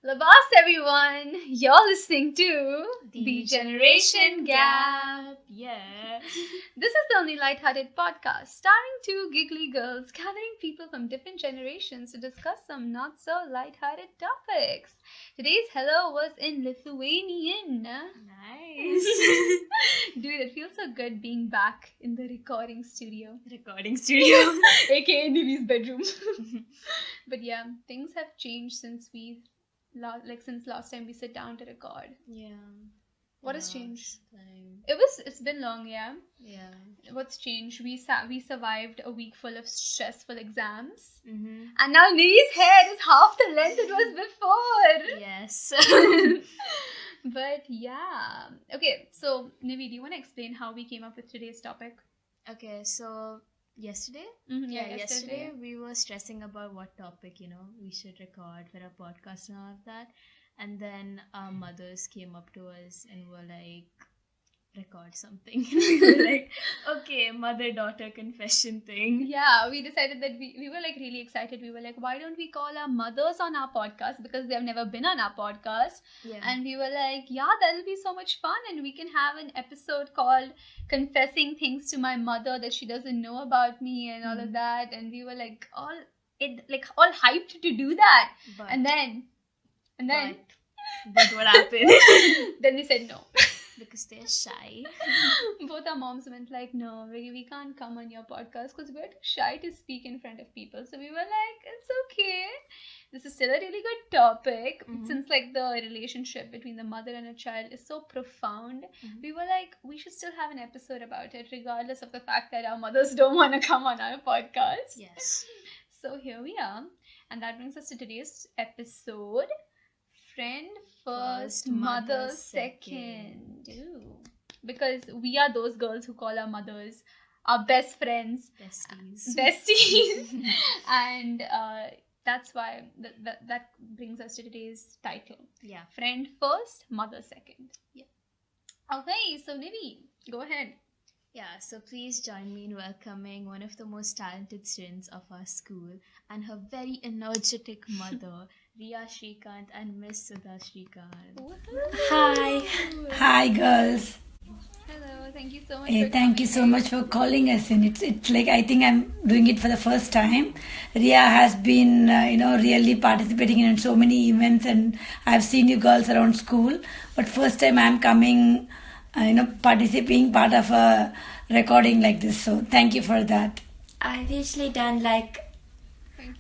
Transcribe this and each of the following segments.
Labas everyone! You're listening to The Generation Gap. Yeah. This is the only lighthearted podcast starring two giggly girls gathering people from different generations to discuss some not so lighthearted topics. Today's hello was in Lithuanian. Nice. Dude, it feels so good being back in the recording studio. Recording studio. aka Nivi's bedroom. But yeah, things have changed since since last time we sit down to record. Yeah. What has changed? Time. It's been long, yeah. Yeah. What's changed? We survived a week full of stressful exams, Mm-hmm. and now Nivi's hair is half the length it was before. Yes. But yeah, okay. So Nivi, do you want to explain how we came up with today's topic? Okay, so yesterday? Mm-hmm, Yesterday we were stressing about what topic, we should record for a podcast and all of that. And then our mothers came up to us and were like, record something. We were like, okay, mother-daughter confession thing. Yeah, we decided that we were like really excited. We were like, why don't we call our mothers on our podcast because they have never been on our podcast? Yeah. And we were like, yeah, that'll be so much fun. And we can have an episode called Confessing Things to My Mother That She Doesn't Know About Me and all of that. And we were like all hyped to do that. And then But what happened? then they said no. Because they're shy. Both our moms went like, no, we can't come on your podcast because we're too shy to speak in front of people. So we were like, it's okay. This is still a really good topic. Since like the relationship between the mother and a child is so profound, we were like, we should still have an episode about it regardless of the fact that our mothers don't want to come on our podcast. Yes. So here we are. And that brings us to today's episode. Friend first, mother second. Ooh. Because we are those girls who call our mothers our best friends. Besties. And that's why that brings us to today's title. Yeah. Friend first, mother second. Yeah. Okay, so Nivi, go ahead. Yeah, so please join me in welcoming one of the most talented students of our school and her very energetic mother, Riya Srikanth and Miss Sudha Srikanth. Hi. Hi, girls. Hello, thank you so much. Hey, thank you so much for calling us in. It's like I think I'm doing it for the first time. Riya has been, really participating in so many events, and I've seen you girls around school. But first time I'm coming, participating part of a recording like this. So thank you for that. I've usually done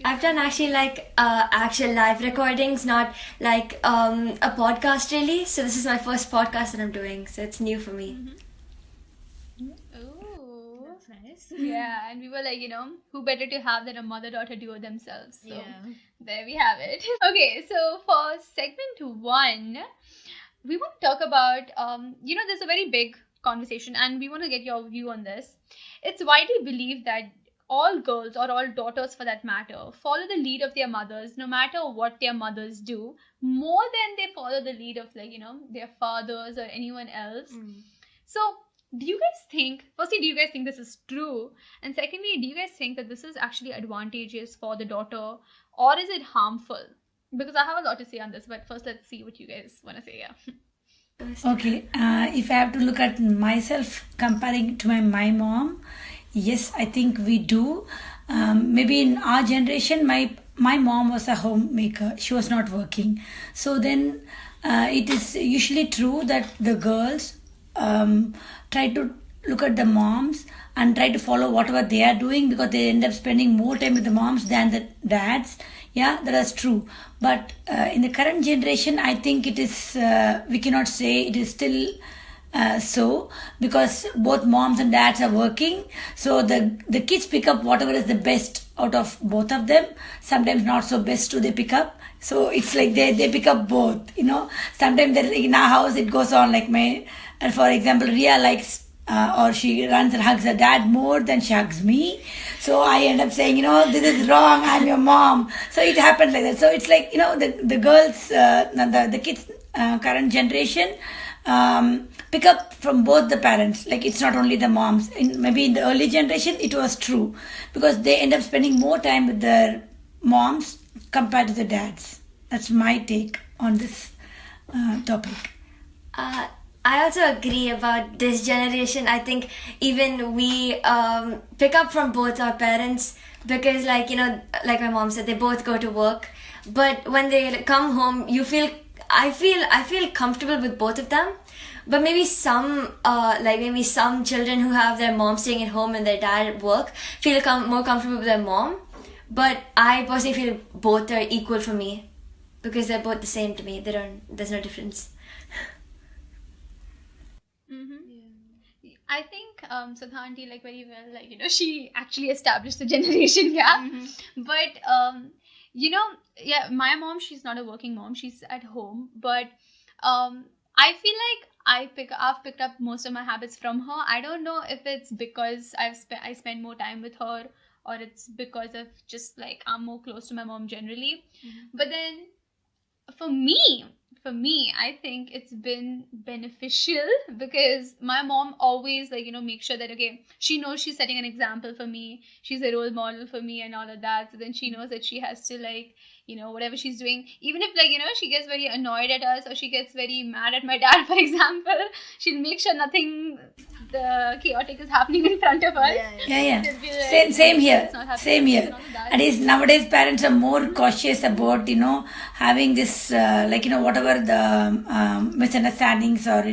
I've done actually actual live recordings, not like a podcast really. So this is my first podcast that I'm doing, so it's new for me. Oh, That's nice. yeah, and we were like, who better to have than a mother-daughter duo themselves. So Yeah. there we have it. Okay, so for segment 1, we want to talk about, there's a very big conversation and we want to get your view on this. It's widely believed that all girls, or all daughters for that matter, follow the lead of their mothers no matter what their mothers do, more than they follow the lead of their fathers or anyone else. So do you guys think this is true? And secondly, do you guys think that this is actually advantageous for the daughter, or is it harmful? Because I have a lot to say on this, but first let's see what you guys want to say. Yeah. Okay, if I have to look at myself comparing to my mom, yes, I think we do. Maybe in our generation, my mom was a homemaker. She was not working. So then it is usually true that the girls try to look at the moms and try to follow whatever they are doing because they end up spending more time with the moms than the dads. Yeah, that is true. But in the current generation, I think it is, we cannot say it is still so, because both moms and dads are working, so the kids pick up whatever is the best out of both of them. Sometimes not so best too they pick up, so it's like they pick up both. Sometimes in our house it goes on like for example, Riya likes or she runs and hugs her dad more than she hugs me, so I end up saying, this is wrong, I'm your mom. So it happens like that. So it's like, the girls, the kids, current generation pick up from both the parents. Like it's not only the moms. Maybe in the early generation it was true because they end up spending more time with their moms compared to the dads. That's my take. on this topic? I also agree about this generation. I think even we pick up from both our parents because, like, like my mom said, they both go to work. But when they come home, I feel comfortable with both of them. But maybe maybe some children who have their mom staying at home and their dad at work feel more comfortable with their mom. But I personally feel both are equal for me because they're both the same to me. There's no difference. I think Sudha auntie, like, very well, like, she actually established the generation gap. But yeah, my mom, she's not a working mom, she's at home. But I feel like I've picked up most of my habits from her. I don't know if it's because I spend more time with her, or it's because of just like I'm more close to my mom generally. But then for me, I think it's been beneficial because my mom always, like, make sure that, okay, she knows she's setting an example for me, she's a role model for me and all of that. So then she knows that she has to, like, whatever she's doing, even if, like, she gets very annoyed at us or she gets very mad at my dad, for example, she'll make sure nothing chaotic is happening in front of us. Yeah. She'll be like, Same here. "It's not happening," Same here. and all of that. And is nowadays parents are more cautious about having this whatever the misunderstandings or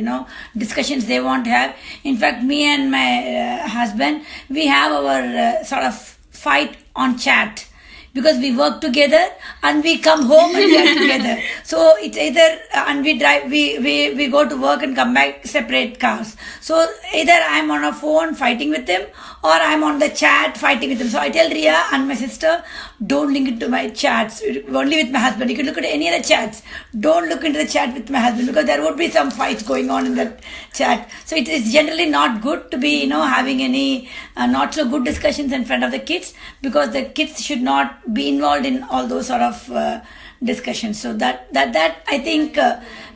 discussions they want to have. In fact, me and my husband, we have our sort of fight on chat. Because we work together and we come home and we are together. So it's either, and we drive, we go to work and come back separate cars. So either I'm on a phone fighting with him or I'm on the chat fighting with him. So I tell Riya and my sister, don't link it to my chats, only with my husband. You can look at any other chats. Don't look into the chat with my husband because there would be some fights going on in that chat. So it is generally not good to be, having any not so good discussions in front of the kids because the kids should not be involved in all those sort of discussions. So that I think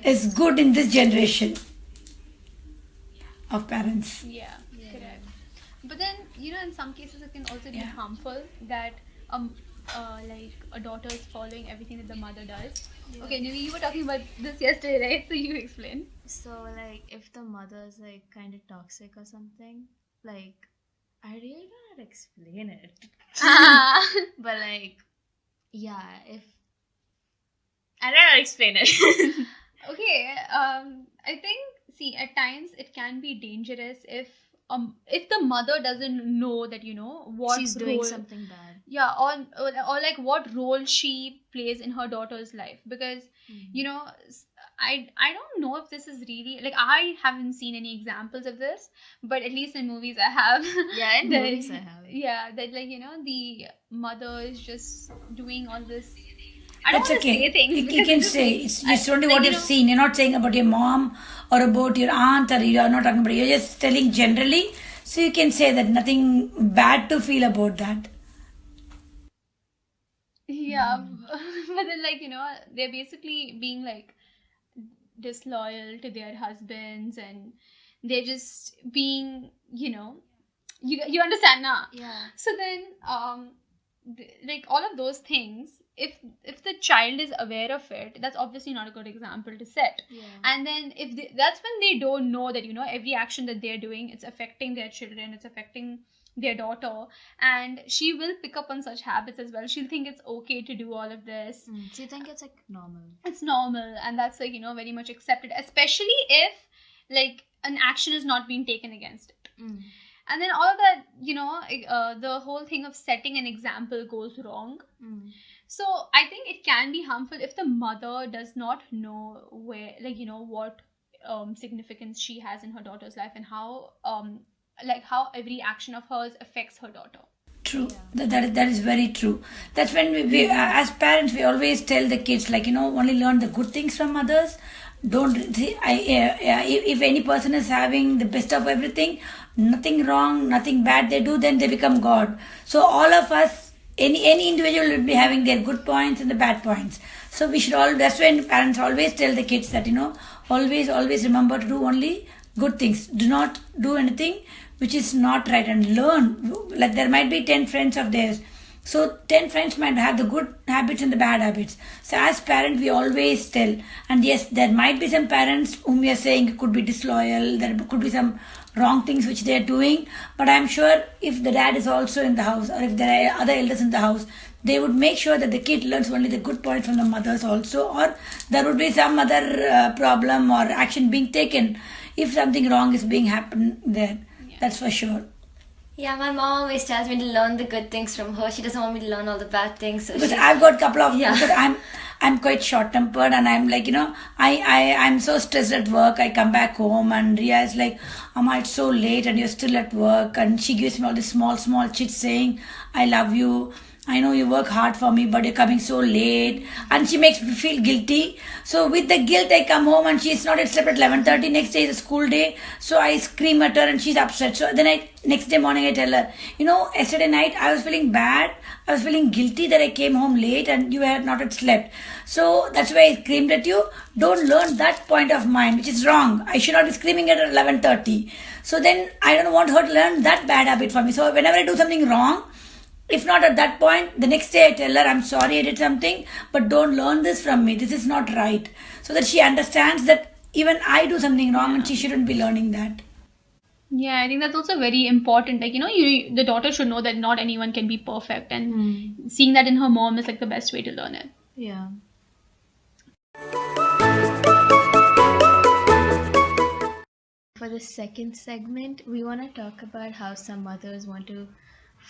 is good in this generation of parents. Yeah, correct. But then, in some cases it can also be harmful that like a daughter is following everything that the mother does. Okay, you were talking about this yesterday, right? So you explain. So, like, if the mother is, like, kind of toxic or something, like, I really don't know how to explain it. But, like, yeah, if... I don't know how to explain it. Okay, I think, see, at times it can be dangerous if the mother doesn't know that, what She's doing role, something bad. yeah, or like what role she plays in her daughter's life, because I don't know if this is really, like, I haven't seen any examples of this, but at least in movies I have. Yeah, in that- movies I have. Yeah, that, like, the mother is just doing all this. I don't That's want to okay. say things. You because can it's say just, it's only like, what you've seen. You're not saying about your mom or about your aunt, or you're not talking about. You're just telling generally. So you can say that nothing bad to feel about that. Yeah, but then, like, they're basically being, like, disloyal to their husbands, and they're just being, you understand now. Yeah. So then, like, all of those things, if the child is aware of it, that's obviously not a good example to set. Yeah. And then that's when they don't know that, every action that they're doing, it's affecting their children, it's affecting their daughter, and she will pick up on such habits as well. She'll think it's okay to do all of this. So you think it's, like, normal? It's normal, and that's, like, very much accepted, especially if, like, an action is not being taken against it. And then all of that, the whole thing of setting an example goes wrong. So I think it can be harmful if the mother does not know where, like, what significance she has in her daughter's life, and how how every action of hers affects her daughter. True. That is very true. That's when we as parents, we always tell the kids, like, only learn the good things from others. Don't see, if any person is having the best of everything, nothing wrong, nothing bad they do, then they become God. So all of us, any individual will be having their good points and the bad points. So we should that's when parents always tell the kids that, always remember to do only good things. Do not do anything which is not right, and learn. Like, there might be 10 friends of theirs. So 10 friends might have the good habits and the bad habits. So as parent, we always tell. And yes, there might be some parents whom we are saying could be disloyal. There could be some wrong things which they are doing. But I'm sure if the dad is also in the house, or if there are other elders in the house, they would make sure that the kid learns only the good point from the mothers also, or there would be some other problem or action being taken if something wrong is being happened there. That's for sure. Yeah, my mom always tells me to learn the good things from her. She doesn't want me to learn all the bad things. So Because I've got a couple of Yeah. because I'm quite short tempered, and I'm like, I'm so stressed at work. I come back home and Ria is like, Amma, it's so late and you're still at work, and she gives me all these small chits saying, I love you. I know you work hard for me, but you're coming so late, and she makes me feel guilty. So with the guilt, I come home and she's not yet slept at 11:30. Next day is a school day, so I scream at her and she's upset. So then next day morning I tell her, yesterday night I was feeling bad. I was feeling guilty that I came home late and you had not yet slept. So that's why I screamed at you. Don't learn that point of mine, which is wrong. I should not be screaming at her at 11:30. So then I don't want her to learn that bad habit from me. So whenever I do something wrong, if not at that point, the next day I tell her, I'm sorry I did something, but don't learn this from me. This is not right. So that she understands that even I do something wrong and she shouldn't be learning that. Yeah, I think that's also very important. Like, the daughter should know that not anyone can be perfect, and seeing that in her mom is like the best way to learn it. Yeah. For the second segment, we want to talk about how some mothers want to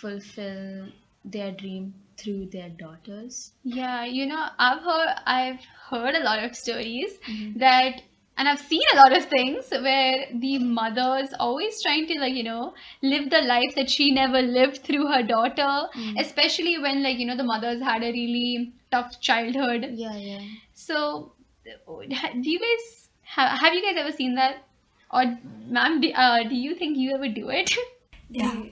fulfill their dream through their daughters. Yeah, I've heard a lot of stories that, and I've seen a lot of things where the mother's always trying to live the life that she never lived through her daughter, especially when the mother's had a really tough childhood. Yeah. So, do you guys have you guys ever seen that? Or, ma'am, do you think you ever do it? Yeah.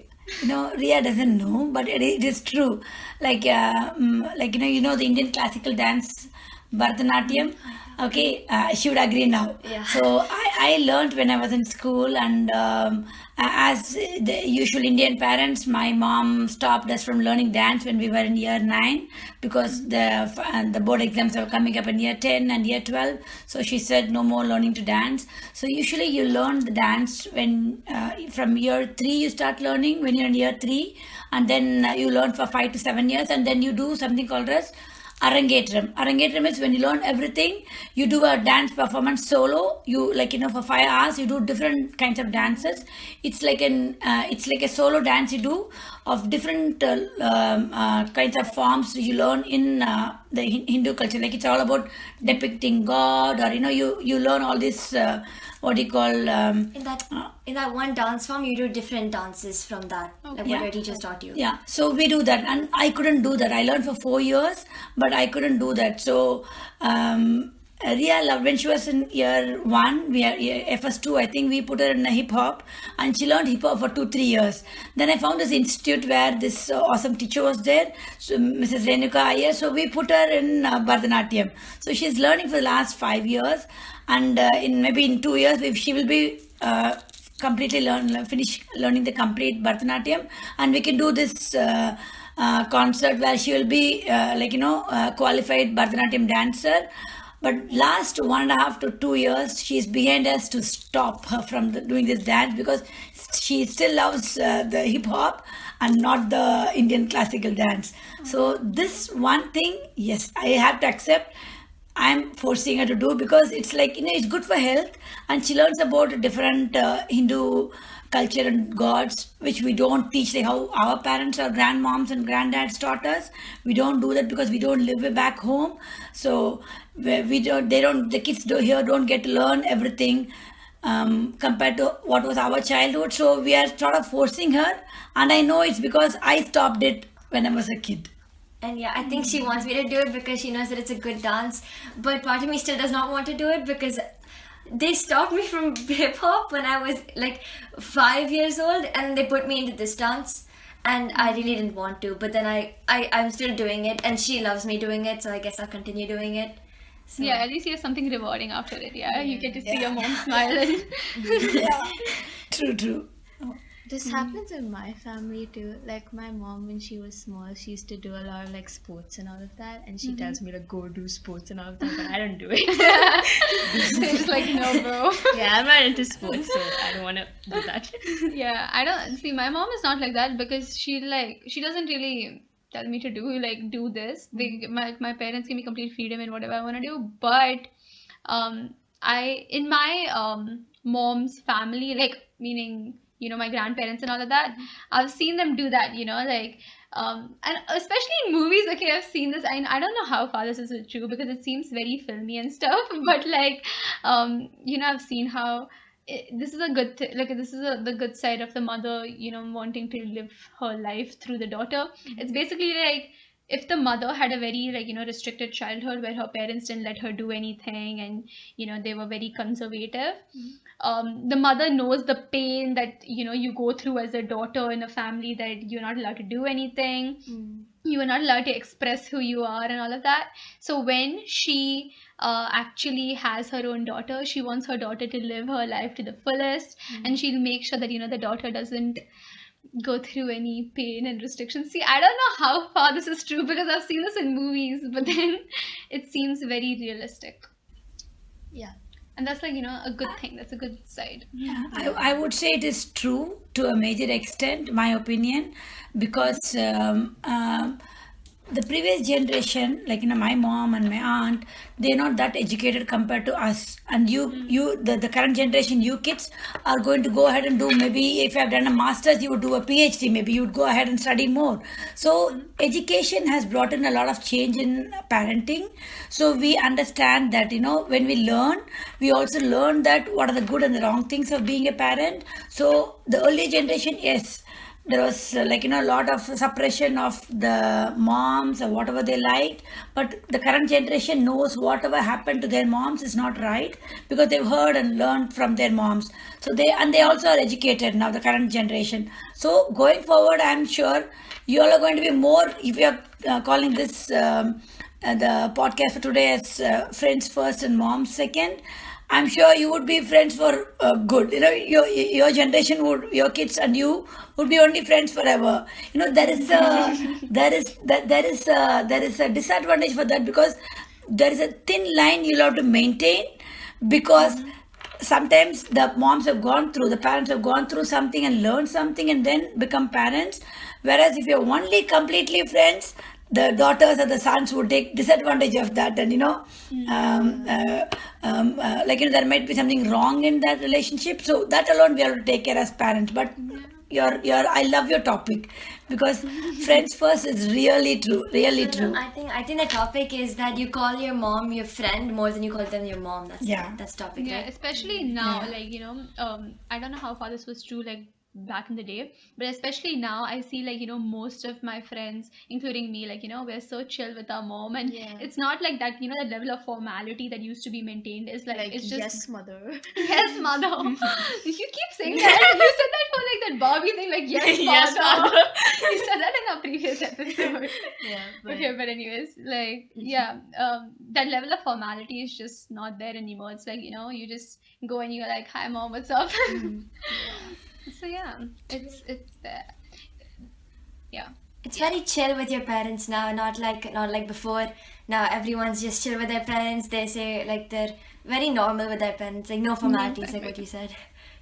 Ria doesn't know, but it is true. Like, the Indian classical dance, Bharatanatyam. Okay, she would agree now. Yeah. So I learned when I was in school, and as the usual Indian parents, my mom stopped us from learning dance when we were in year 9 because the board exams were coming up in year 10 and year 12. So she said no more learning to dance. So usually you learn the dance when from year 3 you start learning when you're in year 3, and then you learn for 5 to 7 years, and then you do something called as Arangetram. Arangetram is when you learn everything, you do a dance performance solo. You for 5 hours you do different kinds of dances. It's like a solo dance you do of different kinds of forms you learn in the Hindu culture. Like it's all about depicting God, or you learn all this what do you call In that one dance form, you do different dances from that, like what Yeah. your teachers taught you. Yeah, so we do that, and I couldn't do that. I learned for 4 years, but I couldn't do that. So Ria loved when she was in year 1, we are FS2, I think we put her in a hip hop, and she learned hip hop for 2-3 years. Then I found this institute where this awesome teacher was there, so Mrs. Renuka Iyer. So we put her in Bharatanatyam. So she's learning for the last 5 years, and in 2 years she will be completely finish learning the complete Bharatanatyam, and we can do this concert where she will be qualified Bharatanatyam dancer. But last 1.5 to 2 years, she's behind us to stop her from doing this dance because she still loves the hip hop and not the Indian classical dance. So this one thing, yes, I have to accept. I'm forcing her to do because it's it's good for health, and she learns about different Hindu culture and gods, which we don't teach, like how our parents or grandmoms and granddads taught us. We don't do that because we don't live back home. So the kids here don't get to learn everything compared to what was our childhood. So we are sort of forcing her, and I know it's because I stopped it when I was a kid. And yeah, I think she wants me to do it because she knows that it's a good dance. But part of me still does not want to do it because they stopped me from hip hop when I was like 5 years old, and they put me into this dance, and I really didn't want to. But then I'm still doing it, and she loves me doing it, so I guess I'll continue doing it. So. Yeah, at least you have something rewarding after it. Yeah, you get to see your mom smile. Yeah. True. This happens in my family too. Like my mom, when she was small, she used to do a lot of like sports and all of that, and she tells me to go do sports and all of that, but I don't do it. They're just like, no, bro. Yeah, I'm not into sports, so I don't want to do that. Yeah, I don't see. My mom is not like that because she doesn't really tell me to do this. My parents give me complete freedom in whatever I want to do. But I in my mom's family, like meaning my grandparents and all of that, I've seen them do that. And especially in movies. Okay, I've seen this. I don't know how far this is true because it seems very filmy and stuff. But I've seen how this is a good like this is the good side of the mother wanting to live her life through the daughter. It's basically like if the mother had a very restricted childhood where her parents didn't let her do anything and they were very conservative. The mother knows the pain that you go through as a daughter in a family, that you're not allowed to do anything. You are not allowed to express who you are and all of that. So when she actually has her own daughter, she wants her daughter to live her life to the fullest, and she'll make sure that the daughter doesn't go through any pain and restrictions. See, I don't know how far this is true because I've seen this in movies, but then it seems very realistic. Yeah. And that's a good thing. That's a good side. I would say it is true to a major extent, my opinion, because the previous generation, like my mom and my aunt, they're not that educated compared to us. And the current generation, you kids are going to go ahead and do, maybe if you have done a master's, you would do a PhD, maybe you would go ahead and study more. So education has brought in a lot of change in parenting. So we understand that, when we learn, we also learn that what are the good and the wrong things of being a parent. So the earlier generation, yes, there was a lot of suppression of the moms or whatever they liked, but the current generation knows whatever happened to their moms is not right because they've heard and learned from their moms. So they also are educated now, the current generation. So going forward, I'm sure you all are going to be more, if you're calling this the podcast for today as friends first and moms second, I'm sure you would be friends for good. Your generation your kids and you would be only friends forever. There is a disadvantage for that because there is a thin line you'll have to maintain because sometimes the parents have gone through something and learned something and then become parents. Whereas if you're only completely friends, the daughters or the sons would take disadvantage of that, and there might be something wrong in that relationship. So that alone we have to take care as parents. But I love your topic because friends first is really true, really true. I think the topic is that you call your mom your friend more than you call them your mom. That's topic. Yeah, right? especially now, I don't know how far this was true back in the day, but especially now I see most of my friends, including me, we're so chill with our mom, and it's not like that, the level of formality that used to be maintained is it's just yes, mother. yes, mother. You keep saying that. You said that for that Barbie thing, yes, Yes, mother. mother. You said that in our previous episode. Yeah. Okay, but anyways, that level of formality is just not there anymore. It's you just go and you're like, hi mom, what's up? So yeah, it's there. Yeah. It's very chill with your parents now, not like before. Now everyone's just chill with their parents. They say they're very normal with their parents, no formalities, like what you said.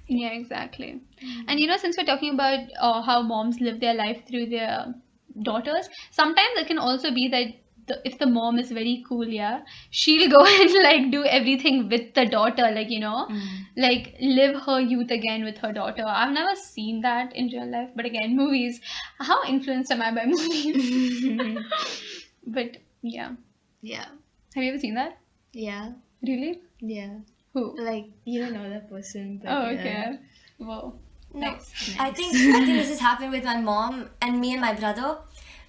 Yeah, exactly. And since we're talking about how moms live their life through their daughters, sometimes it can also be that if the mom is very cool, she'll go and do everything with the daughter, live her youth again with her daughter. I've never seen that in real life, but again, movies. How influenced am I by movies? But yeah. Yeah. Have you ever seen that? Yeah. Really? Yeah. Who? You don't know that person. But, Oh, okay. Whoa. No, Nice. I think this has happened with my mom and me and my brother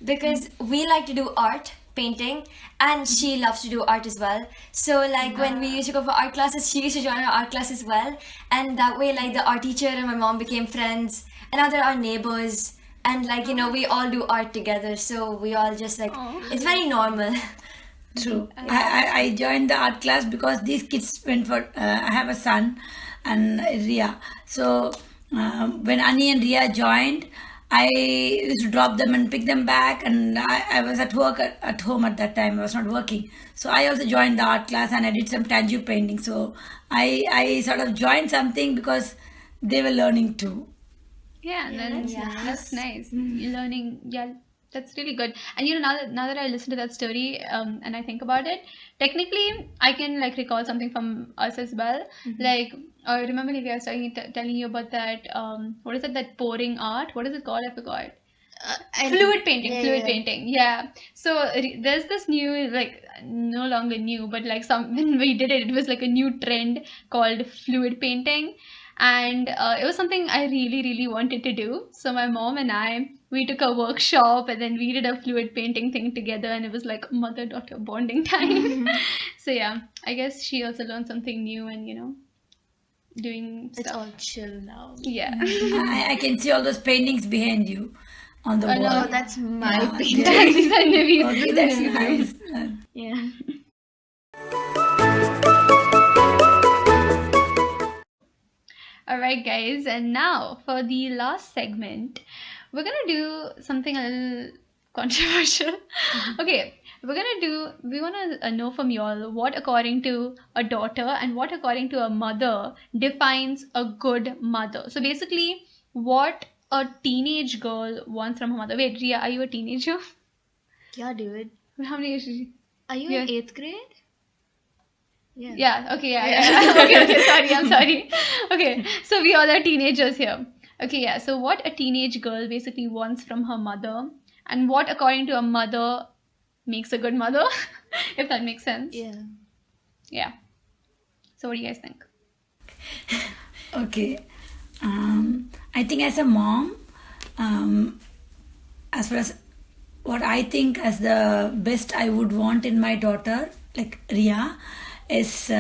because we like to do art, painting, and she loves to do art as well. So when we used to go for art classes, she used to join our art class as well, and that way the art teacher and my mom became friends, and now they're our neighbors, and we all do art together, so we all just it's very normal. True. I joined the art class because these kids went for, I have a son and Riya. So When Annie and Ria joined, I used to drop them and pick them back, and I was at work at home at that time. I was not working, so I also joined the art class and I did some tangible painting. So I sort of joined something because they were learning too. Yeah, and then that's nice. Mm-hmm. You're learning, yeah, that's really good. And now that I listen to that story, and I think about it, technically I can like recall something from us as well. Mm-hmm. Like I remember Nivya was telling you about that. What is it? That pouring art. What is it called? I forgot. Fluid painting. Fluid painting. Yeah. So there's this new, like, no longer new, but like some when we did it, it was like a new trend called fluid painting, and it was something I really, really wanted to do. So my mom and we took a workshop, and then we did a fluid painting thing together, and it was like mother-daughter bonding time. So yeah, I guess she also learned something new, and doing It's stuff. all chill now. Yeah. I can see all those paintings behind you on the wall. no, Oh, that's my Yeah, painting. These are Niveditha. Okay, that's nice. Yeah. All right, guys, and now for the last segment, we're gonna do something a little controversial. Okay, we wanna know from y'all what, according to a daughter and what, according to a mother, defines a good mother. So basically, what a teenage girl wants from her mother. Wait, Ria, are you a teenager? Yeah, dude. How many years? Are you Yeah. in 8th grade? Yeah. Yeah, okay, yeah. Okay, sorry, I'm sorry. Okay, so we all are teenagers here. Okay, yeah, so what a teenage girl basically wants from her mother, and what, according to a mother, makes a good mother, if that makes sense. Yeah. Yeah. So what do you guys think? Okay. I think as a mom, as far as what I think as the best I would want in my daughter, like Ria, is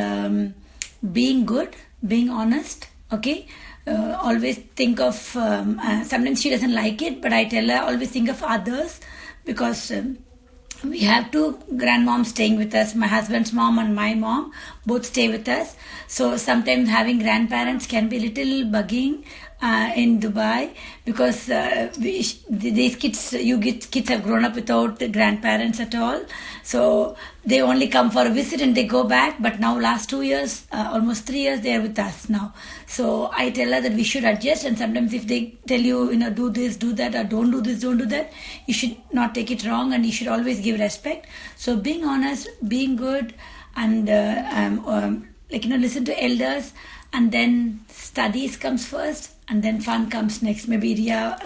being good, being honest, okay? Always think of, sometimes she doesn't like it, but I tell her always think of others, because we have two grandmoms staying with us. My husband's mom and my mom both stay with us. So sometimes having grandparents can be a little bugging in Dubai, because these kids have grown up without the grandparents at all. So they only come for a visit and they go back. But now last 2 years, almost 3 years, they are with us now. So I tell her that we should adjust, and sometimes if they tell you, do this, do that, or don't do this, don't do that, you should not take it wrong, and you should always give respect. So being honest, being good, and listen to elders, and then studies comes first, and then fun comes next. Maybe Ria,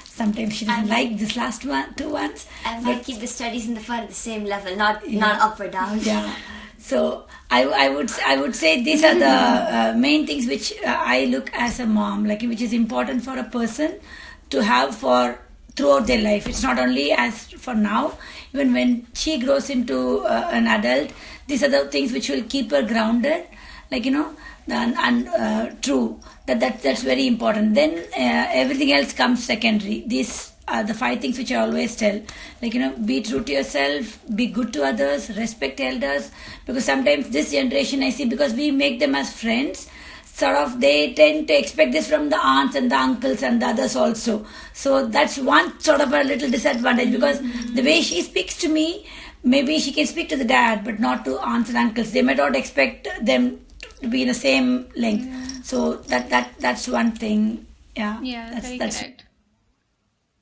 sometimes she doesn't like this last two ones. And we keep the studies and the fun at the same level, not up or down. Yeah. So I would say these are the main things which I look as a mom, which is important for a person to have for throughout their life. It's not only as for now, even when she grows into an adult, these are the things which will keep her grounded, and true. That's very important. Then everything else comes secondary. These are the 5 things which I always tell. Be true to yourself, be good to others, respect elders. Because sometimes this generation I see, because we make them as friends, sort of they tend to expect this from the aunts and the uncles and the others also. So that's one sort of a little disadvantage, because the way she speaks to me, maybe she can speak to the dad, but not to aunts and uncles. They may not expect them to be in the same length. So that's one thing. Yeah. Yeah, very correct.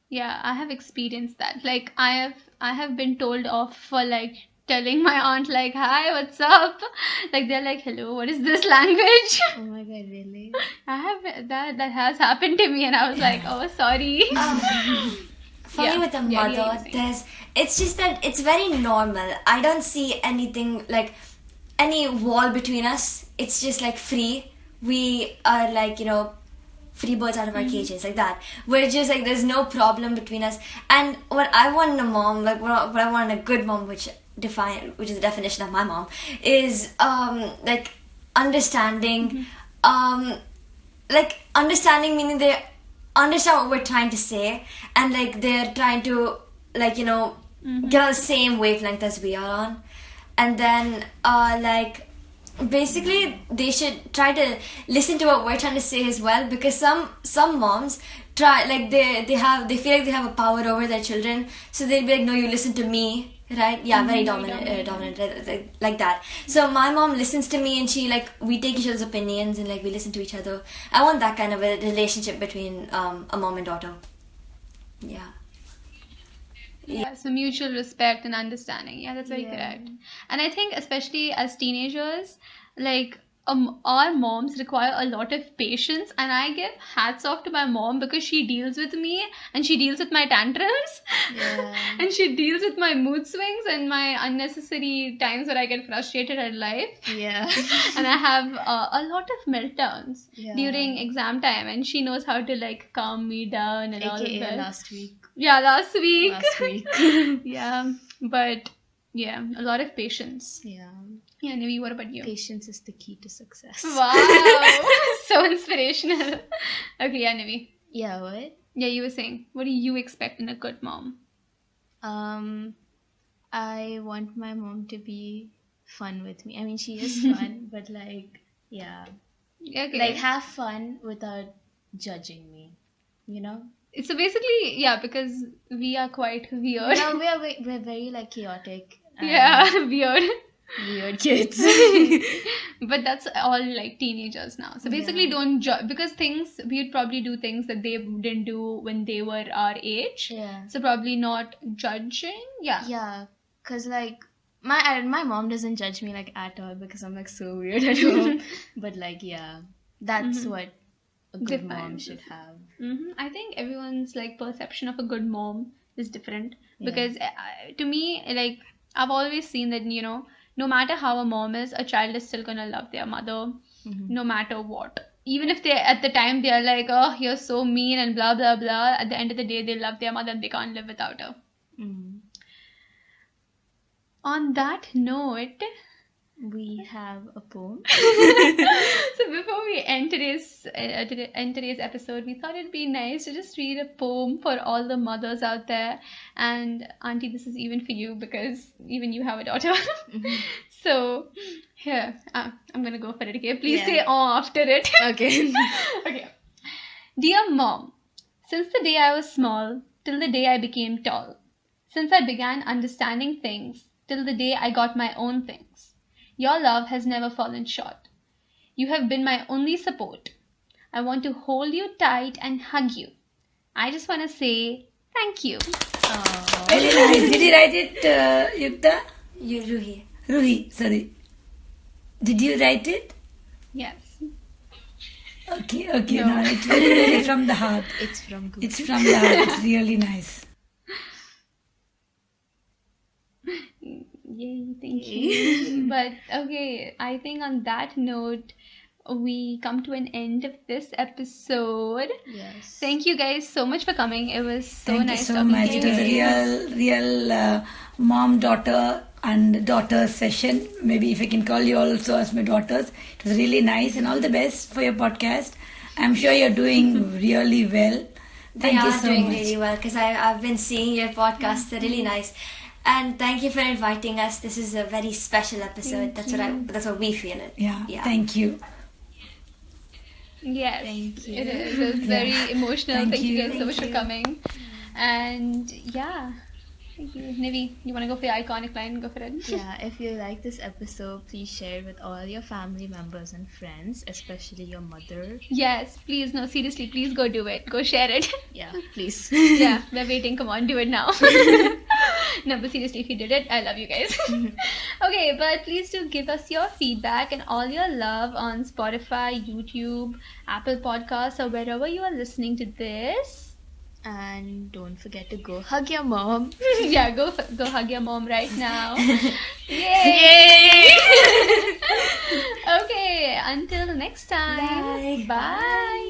Yeah, I have experienced that. Like I have been told off for telling my aunt hi, what's up? They're like, hello, what is this language? Oh my god, really? I have that has happened to me, and I was like, oh, sorry. For me with a mother, it's just that it's very normal. I don't see anything any wall between us. It's just free. We are free birds out of our cages, like that. We're just there's no problem between us. And what I want in a mom, what I want in a good mom, which is the definition of my mom, is understanding. Understanding meaning they understand what we're trying to say, and they're trying to get on the same wavelength as we are on. And then basically they should try to listen to what we're trying to say as well, because some moms try, like they feel like they have a power over their children, so they'll be like, no, you listen to me, right? Yeah, very dominant, like that. So my mom listens to me, and she, like, we take each other's opinions, and like we listen to each other. I want that kind of a relationship between a mom and daughter. Yeah, so mutual respect and understanding. Yeah, that's very correct. And I think especially as teenagers, like our moms require a lot of patience, and I give hats off to my mom because she deals with me and she deals with my tantrums and she deals with my mood swings and my unnecessary times where I get frustrated at life. Yeah. And I have a lot of meltdowns during exam time, and she knows how to like calm me down and all of AKA that. last week. Yeah, last week. Last week. Yeah, but yeah, a lot of patience. Yeah. Yeah, Nivi, what about you? Patience is the key to success. Wow, so inspirational. Okay, yeah, Nivi. Yeah, what? Yeah, you were saying, what do you expect in a good mom? I want my mom to be fun with me. I mean, she is fun, but like, yeah. Okay. Like, have fun without judging me, you know? So basically, yeah, because we are quite weird. No, we're very like chaotic. And Yeah, weird. weird kids. But that's all like teenagers now. So basically, don't judge, because things, we'd probably do things that they didn't do when they were our age. Yeah. So probably not judging. Yeah. Yeah, cause like my mom doesn't judge me like at all because I'm like so weird at home. But like, yeah, that's what a good mom should have. I think everyone's like perception of a good mom is different, because to me, like, I've always seen that, you know, no matter how a mom is, a child is still gonna love their mother, no matter what. Even if they at the time they are like, oh, you're so mean and blah blah blah, at the end of the day they love their mother and they can't live without her. On that note, we have a poem. So before we end today's episode, we thought it'd be nice to just read a poem for all the mothers out there. And Auntie, this is even for you because even you have a daughter. So here, I'm gonna go for it. Okay, please say "oh" after it. Okay. Okay. Dear Mom, since the day I was small till the day I became tall, since I began understanding things till the day I got my own things, your love has never fallen short. You have been my only support. I want to hold you tight and hug you. I just want to say thank you. Very nice. Did you write it, Yukta? Ruhi. Ruhi, sorry. Did you write it? Yes. Okay. No, it's very, very from the heart. It's from Google. It's from the heart. It's really nice. Yay, thank you. But okay, I think on that note, we come to an end of this episode. Yes. Thank you guys so much for coming. It was so Thank nice you so talking much. to It you was a real mom, daughter and daughter session. Maybe if I can call you also as my daughters. It was really nice, and all the best for your podcast. I'm sure you're doing really well. Thank They you are so doing much. really well, because I've been seeing your podcasts. They're really nice. And thank you for inviting us. This is a very special episode. That's what we feel it. Yeah. Thank you. Yes, Thank you. it is. It was very emotional. Thank Thank you you. guys so much for coming. And yeah, thank you. Nivi, you want to go for your iconic line? Go for it. Yeah, if you like this episode, please share it with all your family members and friends, especially your mother. Yes, please. No, seriously, please go do it. Go share it. Yeah, please. Yeah, we're waiting. Come on, do it now. No, but seriously, if you did it, I love you guys. Okay, but please do give us your feedback and all your love on Spotify, YouTube, Apple Podcasts, or wherever you are listening to this. And don't forget to go hug your mom. Yeah, go hug your mom right now. Yay! Okay, until next time. Bye. Bye.